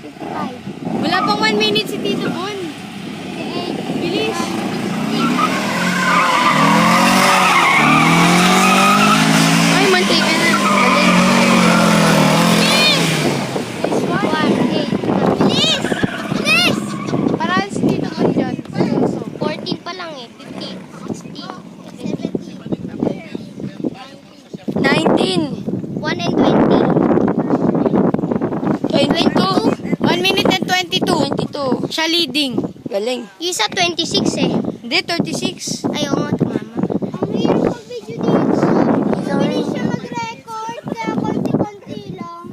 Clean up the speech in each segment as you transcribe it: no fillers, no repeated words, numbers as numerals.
55. Wala pang 1 minute si Tito Bon. 58. Bilis. Ay, mantika na. Balik. Nice one. 8. Bilis! Bilis! Parang si Tito Bon dyan. 14 pa lang eh. 15, 16, 17, 19. 1 and 20. 22. 1 minute and 22. 22. Siya leading. Galing. Yung isa 26 eh. Hindi, 36. Ayaw nga, tumama. Ang hirap mag-video dito. Mabilis siya mag-record, kaya konti-konti lang.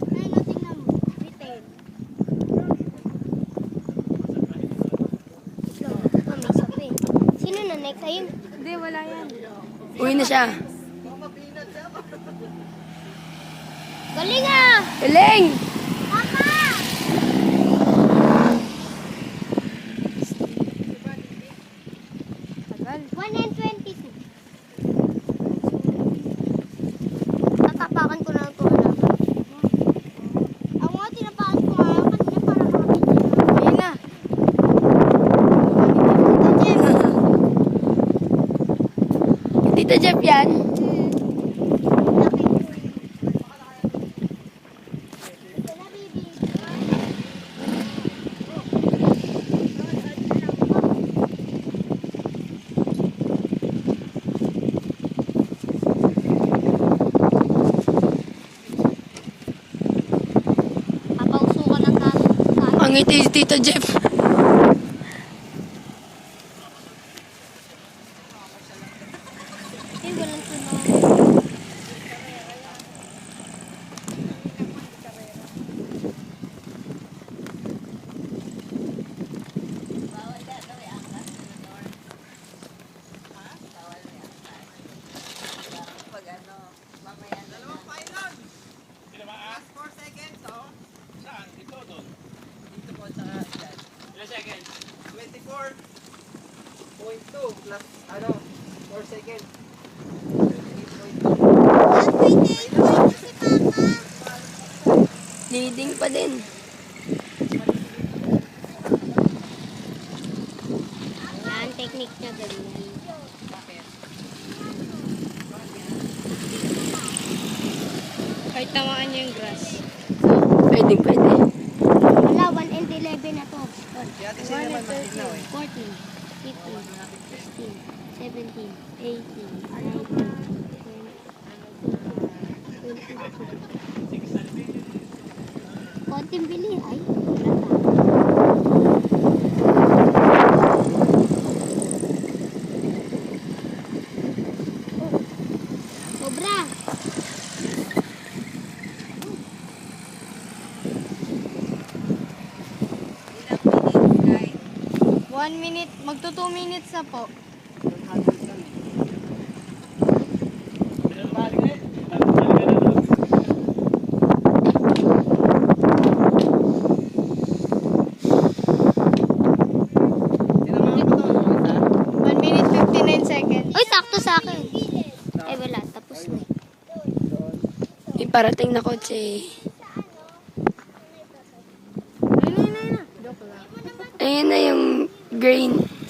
Ayun na, tingnan mo. May 10. Ito, may sabi. Sino na next? Ayun. Hindi, wala yan. Uwi na siya. Galing ah! Galing! Papa! Tagal. 1 and 22. Tatapakan ko na ito. Ako nga, tinapakan ko nga. Kanina para makapit. Ayun na. Tita Jeff yan. Papausukan ng kaso. Ang ngiti si Tito Jeff. Eh, walang tunog. Ilang seconds? 24.2 plus 4 seconds. 28.2 Leading pa din. Yan, technique niya ganyan. Kahit tamaan niya yung grass. Pwede, pwede. Wala, 1 and 11 na to. Kaya ate siya naman matinaw eh. 14, 15, 16, 17, 18, 19, 20. Konting bili ay. Sobra. One minute, magto 2 minutes na po. One minute, 59 seconds. Uy, sakto sa akin. Eh, wala. Tapos na. May parating na kotse. Ayun na yung green.